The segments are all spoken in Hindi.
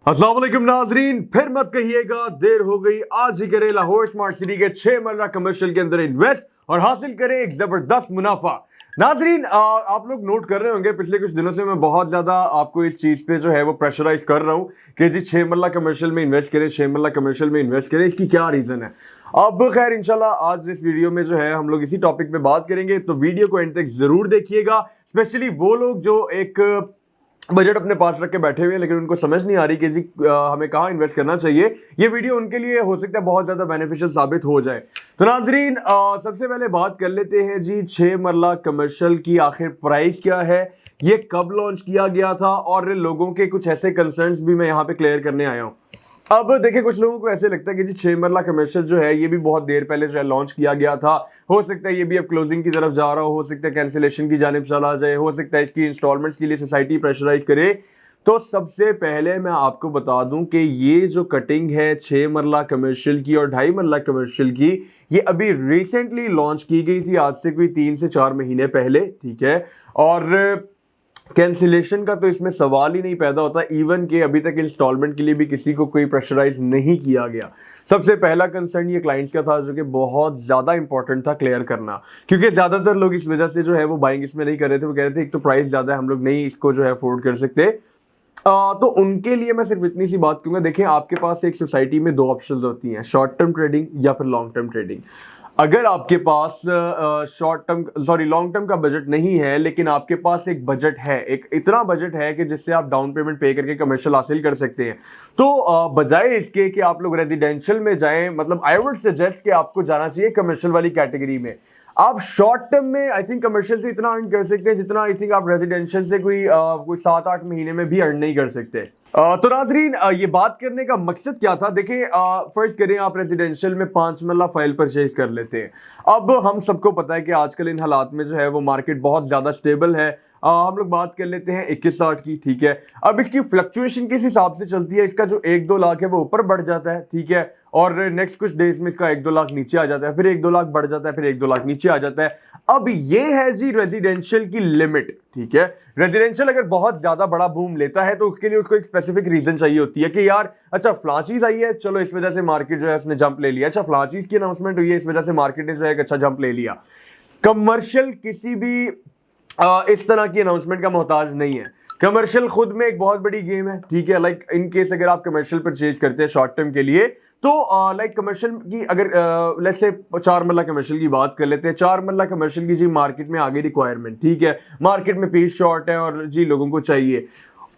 अस्सलाम वालेकुम नाजरीन, फिर मत कहिएगा देर हो गई। आज ही करें लाहौर स्मार्ट सिटी के 6 मरला कमर्शियल के अंदर इन्वेस्ट और हासिल करें एक जबरदस्त मुनाफा। नाजरीन, आप लोग नोट कर रहे होंगे पिछले कुछ दिनों से मैं बहुत ज्यादा आपको इस चीज पे जो है वो प्रेशराइज कर रहा हूं कि जी 6 मरला कमर्शियल में इन्वेस्ट करें, 6 मरला कमर्शियल में इन्वेस्ट करें। इसकी क्या रीजन है? अब खैर इंशाल्लाह आज इस वीडियो में जो है हम लोग इसी टॉपिक पे बात करेंगे, तो वीडियो को एंड तक जरूर देखिएगा। स्पेशली वो लोग जो एक बजट अपने पास रख के बैठे हुए हैं लेकिन उनको समझ नहीं आ रही कि जी हमें कहाँ इन्वेस्ट करना चाहिए। ये वीडियो उनके लिए हो सकता है बहुत ज्यादा बेनिफिशियल साबित हो जाए। तो नाजरीन, सबसे पहले बात कर लेते हैं जी 6 मरला कमर्शियल की आखिर प्राइस क्या है, ये कब लॉन्च किया गया था और लोगों के कुछ ऐसे कंसर्न्स भी मैं यहाँ पे क्लियर करने आया हूँ। अब देखिए, कुछ लोगों को ऐसे लगता है कि जी 6 मरला कमर्शियल जो है ये भी बहुत देर पहले जो है लॉन्च किया गया था, हो सकता है ये भी अब क्लोजिंग की तरफ जा रहा हो सकता है कैंसिलेशन की जानिब चला जाए, हो सकता है इसकी इंस्टॉलमेंट्स के लिए सोसाइटी प्रेशराइज करे। तो सबसे पहले मैं आपको बता दूं कि ये जो कटिंग है 6 मरला कमर्शियल की और 2.5 मरला कमर्शियल की, ये अभी रिसेंटली लॉन्च की गई थी, आज से कोई 3 से 4 महीने पहले, ठीक है। और कैंसिलेशन का तो इसमें सवाल ही नहीं पैदा होता, इवन के अभी तक इंस्टॉलमेंट के लिए भी किसी को कोई प्रेशराइज नहीं किया गया। सबसे पहला कंसर्न ये क्लाइंट्स का था जो कि बहुत ज्यादा इंपॉर्टेंट था क्लियर करना, क्योंकि ज्यादातर लोग इस वजह से जो है वो बाइंग इसमें नहीं कर रहे थे। वो कह रहे थे एक तो प्राइस ज्यादा है, हम लोग नहीं इसको जो है अफोर्ड कर सकते। तो उनके लिए मैं सिर्फ इतनी सी बात कहूंगा, देखिए आपके पास एक सोसाइटी में दो ऑप्शंस होती हैं, शॉर्ट टर्म ट्रेडिंग या फिर लॉन्ग टर्म ट्रेडिंग। अगर आपके पास लॉन्ग टर्म का बजट नहीं है लेकिन आपके पास एक बजट है, एक इतना बजट है कि जिससे आप डाउन पेमेंट पे करके कमर्शियल हासिल कर सकते हैं, तो बजाय इसके कि आप लोग रेजिडेंशियल में जाएं, मतलब आई वुड सजेस्ट कि आपको जाना चाहिए कमर्शियल वाली कैटेगरी में। आप शॉर्ट टर्म में आई थिंक कमर्शियल से इतना अर्न कर सकते हैं जितना आई थिंक आप रेजिडेंशियल से कोई 7-8 महीने में भी अर्न नहीं कर सकते। तो नाजरीन, ये बात करने का मकसद क्या था? देखिए, फर्स्ट करें आप रेजिडेंशियल में 5 मरला फाइल परचेज कर लेते हैं। अब हम सबको पता है कि आजकल इन हालात में जो है वो मार्केट बहुत ज्यादा स्टेबल है। हम लोग बात कर लेते हैं 21-60 की, ठीक है। अब इसकी फ्लक्चुएशन किस हिसाब से चलती है, इसका जो 1-2 लाख है वो ऊपर बढ़ जाता है, ठीक है, और नेक्स्ट कुछ डेज में इसका 1-2 लाख नीचे आ जाता है, फिर 1-2 लाख बढ़ जाता है, फिर 1-2 लाख नीचे आ जाता है। अब ये है जी रेजिडेंशियल की लिमिट, ठीक है। रेजिडेंशियल अगर बहुत ज्यादा बड़ा बूम लेता है तो उसके लिए उसको एक स्पेसिफिक रीजन चाहिए होती है कि यार अच्छा फलां चीज आई है, चलो इस वजह से मार्केट जो है उसने जंप ले लिया, अच्छा फलां चीज की अनाउंसमेंट हुई है इस वजह से मार्केट ने जो है एक अच्छा जंप ले लिया। कमर्शियल किसी भी इस तरह की अनाउंसमेंट का मोहताज नहीं है। कमर्शियल खुद में एक बहुत बड़ी गेम है, ठीक है। लाइक इन केस अगर आप कमर्शियल परचेज करते हैं शॉर्ट टर्म के लिए, तो लाइक कमर्शियल की अगर लेट्स से 4 मरला कमर्शियल की बात कर लेते हैं। 4 मरला कमर्शियल की जी मार्केट में आगे रिक्वायरमेंट, ठीक है, मार्केट में पीस शॉर्ट है और जी लोगों को चाहिए,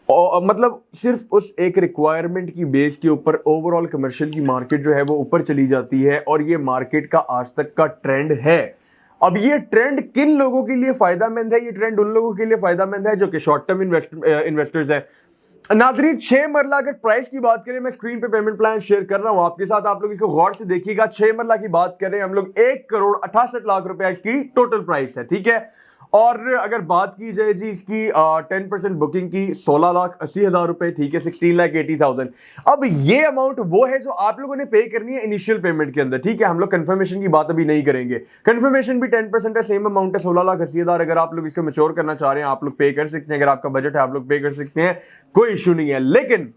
और मतलब सिर्फ उस एक रिक्वायरमेंट की बेस के ऊपर ओवरऑल कमर्शियल की मार्केट जो है वो ऊपर चली जाती है, और ये मार्केट का आज तक का ट्रेंड है। अब ये ट्रेंड किन लोगों के लिए फायदामंद है? ये ट्रेंड उन लोगों के लिए फायदामंद है जो कि शॉर्ट टर्म इन्वेस्टर्स हैं। नादरीन, 6 मरला अगर प्राइस की बात करें, मैं स्क्रीन पे पेमेंट प्लान शेयर कर रहा हूं आपके साथ, आप लोग इसको गौर से देखिएगा। 6 मरला की बात करें हम लोग 1,68,00,000 रुपया इसकी टोटल प्राइस है, ठीक है। और अगर बात की जाए जी इसकी 10% बुकिंग की 16,80,000 रुपए, ठीक है, 16,80,000। अब ये अमाउंट वो है जो आप लोगों ने पे करनी है इनिशियल पेमेंट के अंदर, ठीक है। हम लोग कंफर्मेशन की बात अभी नहीं करेंगे, कंफर्मेशन भी 10% है, सेम अमाउंट है 16,80,000। अगर आप लोग इसको मैच्योर करना चाह रहे हैं आप लोग पे कर सकते हैं, अगर आपका बजट है आप लोग पे कर सकते हैं, कोई इशू नहीं है। लेकिन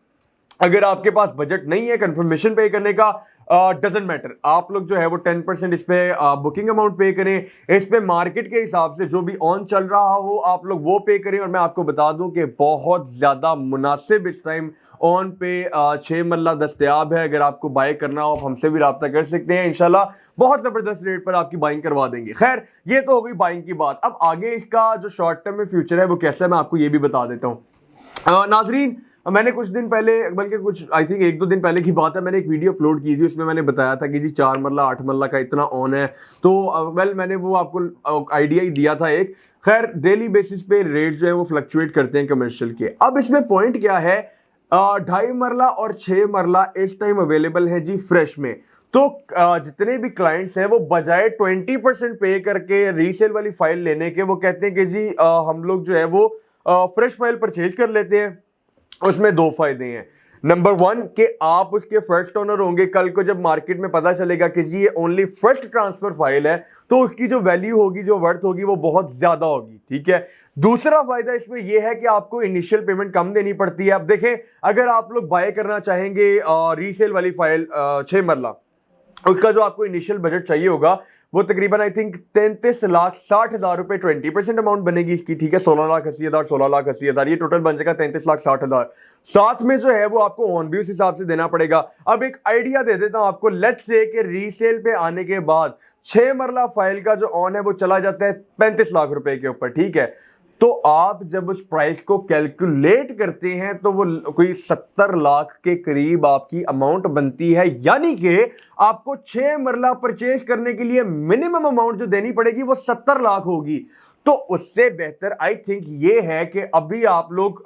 अगर आपके पास बजट नहीं है कंफर्मेशन पे करने का, डजंट मैटर, आप लोग जो है वो 10% इस पे बुकिंग अमाउंट पे करें, इस पे मार्केट के हिसाब से जो भी ऑन चल रहा हो आप लोग वो पे करें। और मैं आपको बता दूं कि बहुत ज्यादा मुनासिब इस टाइम ऑन पे 6 मरला दस्तयाब है। अगर आपको बाय करना हो आप हमसे भी रब्ता कर सकते हैं, इंशाल्लाह बहुत जबरदस्त रेट पर आपकी बाइंग करवा देंगे। खैर, ये तो हो गई बाइंग की बात। अब आगे इसका जो शॉर्ट टर्म में फ्यूचर है वो कैसा है मैं आपको ये भी बता देता हूँ। नाजरीन, मैंने कुछ दिन पहले, बल्कि कुछ आई थिंक 1-2 दिन पहले की बात है, मैंने एक वीडियो अपलोड की थी, उसमें मैंने बताया था कि जी 4 मरला 8 मरला का इतना ऑन है। तो वेल मैंने वो आपको आइडिया ही दिया था एक। खैर, डेली बेसिस पे रेट जो है वो फ्लक्चुएट करते हैं कमर्शियल के। अब इसमें पॉइंट क्या है, 2.5 मरला और 6 मरला इस टाइम अवेलेबल है जी फ्रेश में। तो जितने भी क्लाइंट्स हैं वो बजाय 20% पे करके रीसेल वाली फाइल लेने के, वो कहते हैं कि जी हम लोग जो है वो फ्रेश फाइल परचेज कर लेते हैं। उसमें 2 फायदे हैं। नंबर 1 कि आप उसके फर्स्ट ओनर होंगे, कल को जब मार्केट में पता चलेगा कि जी ये ओनली फर्स्ट ट्रांसफर फाइल है, तो उसकी जो वैल्यू होगी, जो वर्थ होगी, वो बहुत ज्यादा होगी। ठीक है, दूसरा फायदा इसमें यह है कि आपको इनिशियल पेमेंट कम देनी पड़ती है। अब देखें, अगर आप लोग बाय करना चाहेंगे रीसेल वाली फाइल 6 मरला, उसका जो आपको इनिशियल बजट चाहिए होगा वो तकरीबन आई थिंक 33,60,000 रुपए, 20% अमाउंट बनेगी इसकी। ठीक है, 16,80,000, 16,80,000, ये टोटल बन जाएगा 33,60,000। साथ में जो है वो आपको ऑन भी उस हिसाब से देना पड़ेगा। अब एक आइडिया दे देता हूं आपको, लेट्स से कि रीसेल पे आने के बाद 6 मरला फाइल का जो ऑन है वो चला जाता है 35 लाख रुपए के ऊपर। ठीक है, तो आप जब उस प्राइस को कैलकुलेट करते हैं तो वो कोई 70 लाख के करीब आपकी अमाउंट बनती है। यानी कि आपको 6 मरला परचेज करने के लिए मिनिमम अमाउंट जो देनी पड़ेगी वो 70 लाख होगी। तो उससे बेहतर आई थिंक ये है कि अभी आप लोग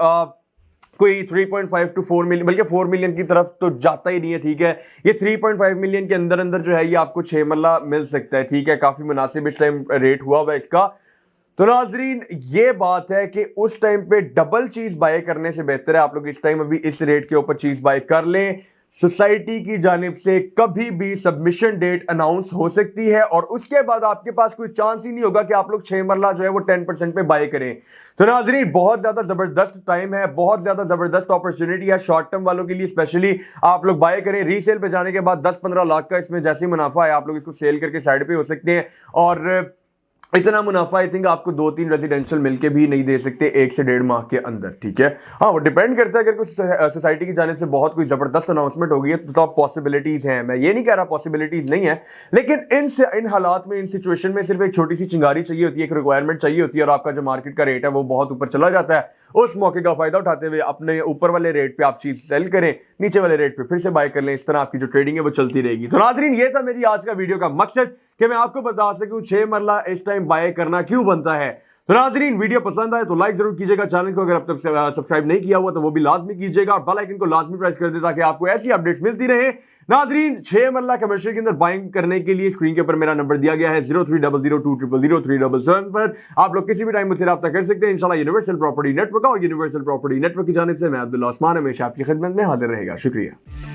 कोई 3.5 to 4 मिलियन, बल्कि 4 मिलियन की तरफ तो जाता ही नहीं है। ठीक है, ये 3.5 मिलियन के अंदर अंदर जो है ये आपको 6 मरला मिल सकता है। ठीक है, काफी मुनासिब इस टाइम रेट हुआ हुआ है इसका। तो नाजरीन, ये बात है कि उस टाइम पे डबल चीज बाय करने से बेहतर है आप लोग इस टाइम अभी इस रेट के ऊपर चीज बाय कर लें। सोसाइटी की जानिब से कभी भी सबमिशन डेट अनाउंस हो सकती है और उसके बाद आपके पास कोई चांस ही नहीं होगा कि आप लोग 6 मरला जो है वो 10% पे बाय करें। तो नाजरीन, बहुत ज्यादा जबरदस्त टाइम है, बहुत ज्यादा जबरदस्त अपॉर्चुनिटी है शॉर्ट टर्म वालों के लिए। स्पेशली आप लोग बाय करें, रीसेल पे जाने के बाद 10-15 लाख का इसमें जैसे मुनाफा है, आप लोग इसको सेल करके साइड पे हो सकते हैं। और इतना मुनाफा आई थिंक आपको 2-3 रेजिडेंशियल मिलके भी नहीं दे सकते 1 से 1.5 माह के अंदर। ठीक है, हाँ, वो डिपेंड करता है, अगर कुछ सोसाइटी की जानिब से बहुत कोई जबरदस्त अनाउंसमेंट हो गई है तो पॉसिबिलिटीज हैं। मैं ये नहीं कह रहा पॉसिबिलिटीज नहीं है, लेकिन इन हालात में, इन सिचुएशन में सिर्फ एक छोटी सी चिंगारी चाहिए होती है, एक रिक्वायरमेंट चाहिए होती है और आपका जो मार्केट का रेट है वो बहुत ऊपर चला जाता है। उस मौके का फायदा उठाते हुए अपने ऊपर वाले रेट पे आप चीज सेल करें, नीचे वाले रेट पे फिर से बाय कर लें। इस तरह आपकी जो ट्रेडिंग है वो चलती रहेगी। तो नाज़रीन, ये था मेरी आज का वीडियो का मकसद कि मैं आपको बता सकूं 6 मरला इस टाइम बाय करना क्यों बनता है। तो नाज़रीन, वीडियो पसंद आए तो लाइक जरूर कीजिएगा, चैनल को अगर अब तक सब्सक्राइब नहीं किया हुआ तो वो भी लाजमी कीजिएगा और बेल आइकन को लाजमी प्रेस कर दे ताकि आपको ऐसी अपडेट्स मिलती रहे। नाज़रीन, 6 मरला कमर्शियल के अंदर बाइंग करने के लिए स्क्रीन के ऊपर मेरा नंबर दिया गया है 0300200377 पर। आप लोग किसी भी टाइम मुझसे राब्ता कर सकते हैं। इंशाल्लाह यूनिवर्सल प्रॉपर्टी नेटवर्क और यूनिवर्सल प्रॉपर्टी नेटवर्क की जानिब से मैं अब्दुल्ला उस्मान हमेशा आपकी खिदमत में हाजिर रहेगा। शुक्रिया।